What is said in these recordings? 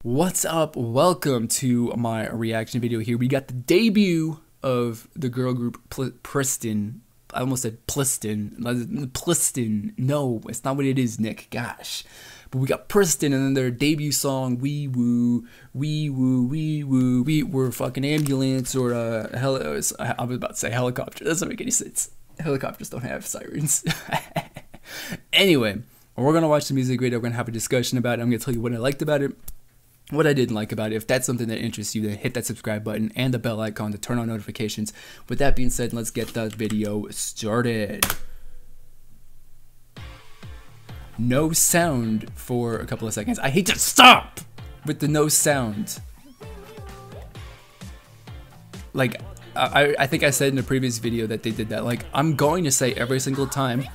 What's up? Welcome to my reaction video here. We got the debut of the girl group Pristin. I almost said Plistin. Plistin. No, it's not what it is, Nick. Gosh. But we got Pristin and then their debut song, Wee Woo, Wee Woo, Wee Woo, Wee. We're fucking ambulance or I was about to say helicopter. That doesn't make any sense. Helicopters don't have sirens. Anyway, we're going to watch the music video. We're going to have a discussion about it. I'm going to tell you what I liked about it, what I didn't like about it. If that's something that interests you, then hit that subscribe button and the bell icon to turn on notifications. With that being said, let's get the video started. No sound for a couple of seconds. I hate to stop with the no sound. Like, I think I said in the previous video that they did that. Like, I'm going to say every single time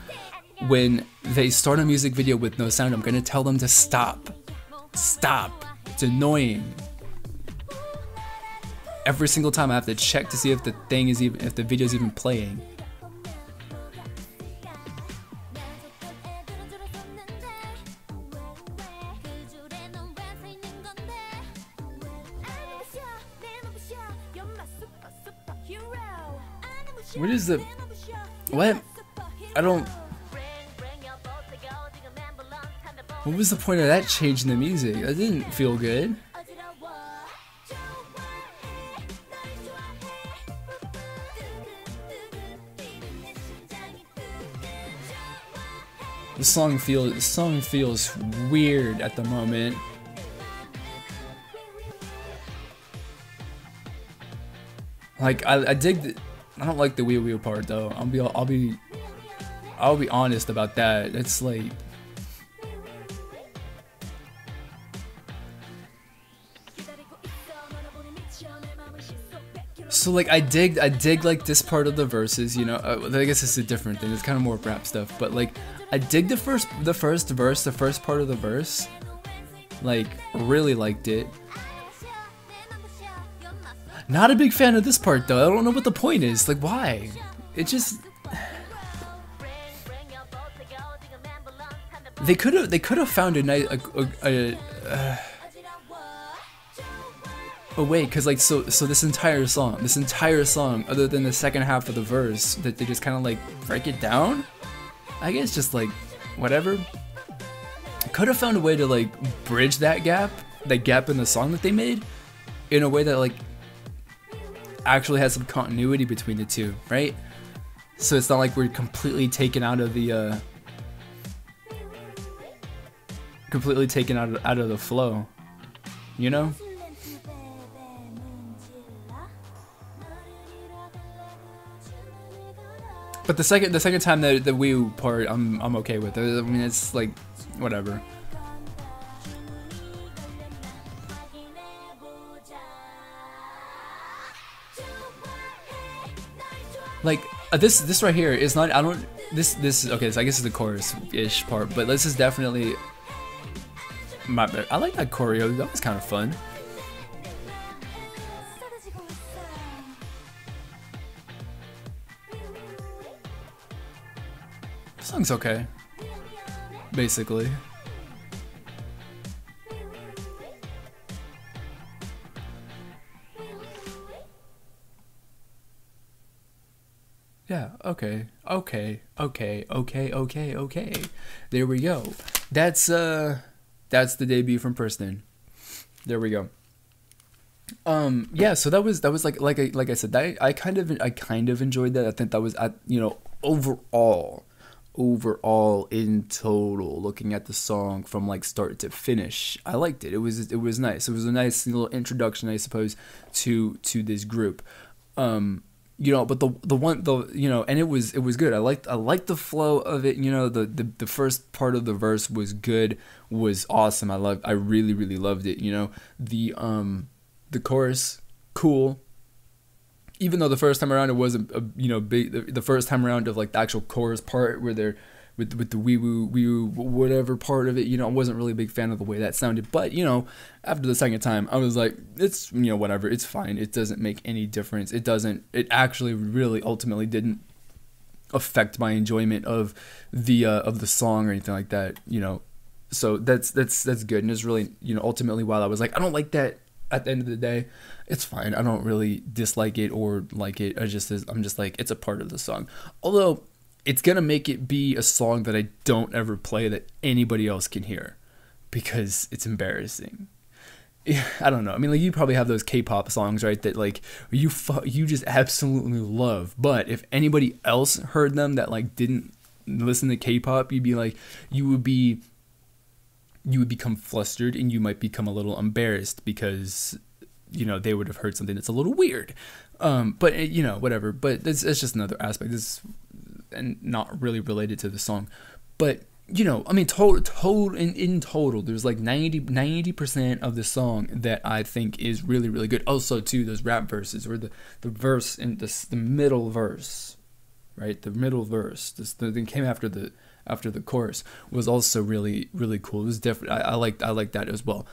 when they start a music video with no sound, I'm going to tell them to stop. Stop. It's annoying. Every single time I have to check to see if the thing is even, if the video is even playing. What is the what? I don't. What was the point of that change in the music? That didn't feel good. The song feels weird at the moment. Like I dig the, I don't like the wee wee part though. I'll be honest about that. It's like so like I dig like this part of the verses, you know. I guess it's a different thing. It's kind of more rap stuff, but like I dig the first verse, the first part of the verse. Like really liked it. Not a big fan of this part though. I don't know what the point is. Like why? It just they could have found a nice oh wait, cause like so this entire song, other than the second half of the verse, that they just kind of like break it down. I guess just like whatever. Could have found a way to like bridge that gap in the song that they made, in a way that like actually has some continuity between the two, right? So it's not like we're completely taken out of the out of the flow, you know? But the second time the wee part, I'm okay with it. I mean, it's like whatever. Like this right here is not. I don't. This okay. So I guess it's the chorus-ish part, but this is definitely my. I like that choreo. That was kind of fun. The song's okay, basically. Yeah, okay. There we go. That's the debut from Pristin. There we go. Yeah, so that was like I said, I kind of enjoyed that. I think that was you know, overall in total, looking at the song from like start to finish, I liked it. It was nice. It was a nice little introduction, I suppose, to this group. You know, but the you know, and it was good. I liked the flow of it. You know, the first part of the verse was good, was awesome. I really loved it. You know, the chorus, cool. Even though the first time around it wasn't you know, big. The first time around of like the actual chorus part where they're with the wee woo whatever part of it, you know, I wasn't really a big fan of the way that sounded. But you know, after the second time, I was like, it's, you know, whatever, it's fine. It doesn't make any difference. It actually really ultimately didn't affect my enjoyment of the song or anything like that. You know, So that's good, and it's really, you know, ultimately, while I was like, I don't like that, at the end of the day, it's fine. I don't really dislike it or like it. I'm just like, it's a part of the song. Although it's gonna make it be a song that I don't ever play that anybody else can hear, because it's embarrassing. Yeah, I don't know. I mean, like, you probably have those K-pop songs, right, that like you just absolutely love, but if anybody else heard them that like didn't listen to K-pop, you'd be like, you would become flustered, and you might become a little embarrassed because, you know, they would have heard something that's a little weird. But you know, whatever. But it's just another aspect. This, and not really related to the song, but you know, I mean, in total, there's like 90% of the song that I think is really, really good. Also, too, those rap verses, or the verse in the middle verse, right? The middle verse, the thing came after the chorus, was also really, really cool. It was definitely, I like that as well.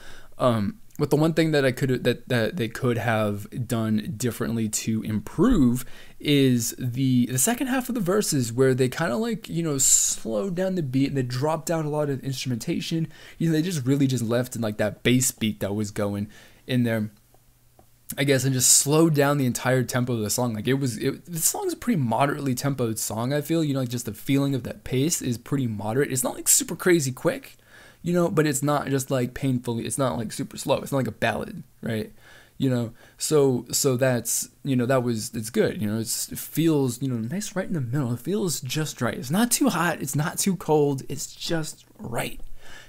But the one thing that that they could have done differently to improve is the second half of the verses, where they kind of like, you know, slowed down the beat, and they dropped down a lot of instrumentation. You know, they just really just left in like that bass beat that was going in there, I guess, and just slowed down the entire tempo of the song. Like, the song's a pretty moderately tempoed song, I feel. You know, like, just the feeling of that pace is pretty moderate. It's not like super crazy quick, you know, but it's not just like painfully, it's not like super slow. It's not like a ballad, right? You know, so that's, you know, it's good. You know, it feels, you know, nice right in the middle. It feels just right. It's not too hot. It's not too cold. It's just right,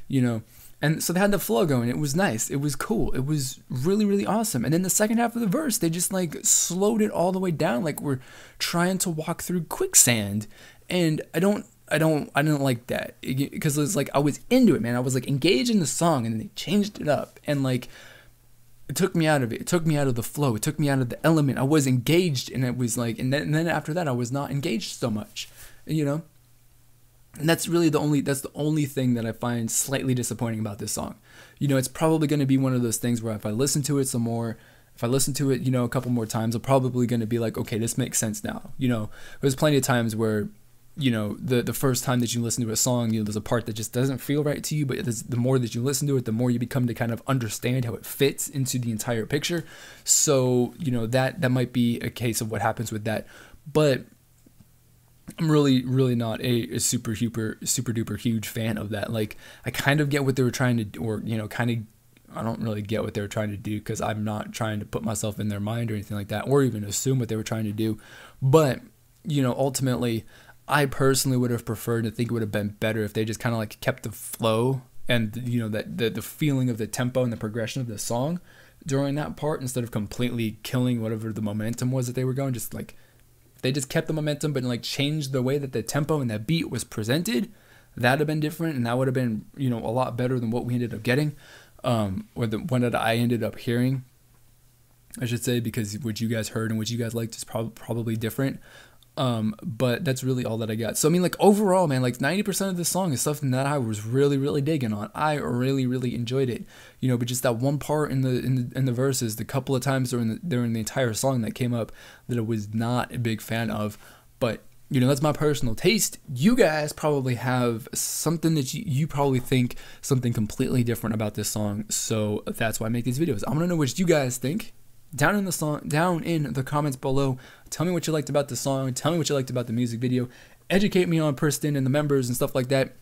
you know. And so they had the flow going. It was nice. It was cool. It was really, really awesome. And then the second half of the verse, they just like slowed it all the way down, like we're trying to walk through quicksand. And I don't like that, because it's like, I was into it, man. I was like engaged in the song, and then they changed it up, and like, it took me out of it. It took me out of the flow. It took me out of the element. I was engaged, and it was like, and then after that, I was not engaged so much, you know. And that's really the only thing that I find slightly disappointing about this song. You know, it's probably going to be one of those things where if I listen to it some more, if I listen to it, you know, a couple more times, I'm probably going to be like, okay, this makes sense now. You know, there's plenty of times where, you know, the first time that you listen to a song, you know, there's a part that just doesn't feel right to you, but the more that you listen to it, the more you become to kind of understand how it fits into the entire picture. So, you know, that might be a case of what happens with that. But I'm really, really not a super duper huge fan of that. Like, I kind of get what they were trying to do, or, you know, kind of, I don't really get what they were trying to do, because I'm not trying to put myself in their mind or anything like that, or even assume what they were trying to do. But, you know, ultimately, I personally would have preferred, to think it would have been better if they just kind of like kept the flow and, you know, that the feeling of the tempo and the progression of the song during that part, instead of completely killing whatever the momentum was that they were going. Just like, they just kept the momentum, but like changed the way that the tempo and that beat was presented, that'd have been different, and that would have been, you know, a lot better than what we ended up getting, or the one that I ended up hearing, I should say, because what you guys heard and what you guys liked is probably different. But that's really all that I got. So I mean, like, overall, man, like 90% of this song is something that I was really, really digging on. I really, really enjoyed it, you know. But just that one part in the verses, the couple of times during the entire song that came up, that I was not a big fan of. But, you know, that's my personal taste. You guys probably have something that you probably think something completely different about this song. So that's why I make these videos. I want to know what you guys think. Down in the comments below. Tell me what you liked about the song. Tell me what you liked about the music video. Educate me on Pristin and the members and stuff like that,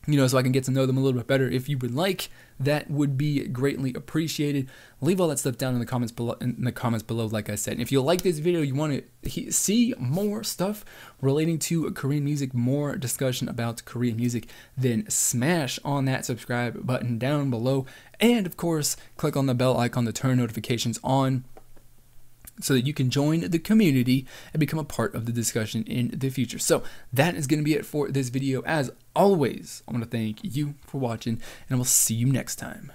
you know, so I can get to know them a little bit better. If you would like, that would be greatly appreciated. Leave all that stuff down in the comments below, like I said. And if you like this video, you want to see more stuff relating to Korean music, more discussion about Korean music, then smash on that subscribe button down below. And of course, click on the bell icon to turn notifications on, so that you can join the community and become a part of the discussion in the future. So that is going to be it for this video. As always, I want to thank you for watching, and we'll see you next time.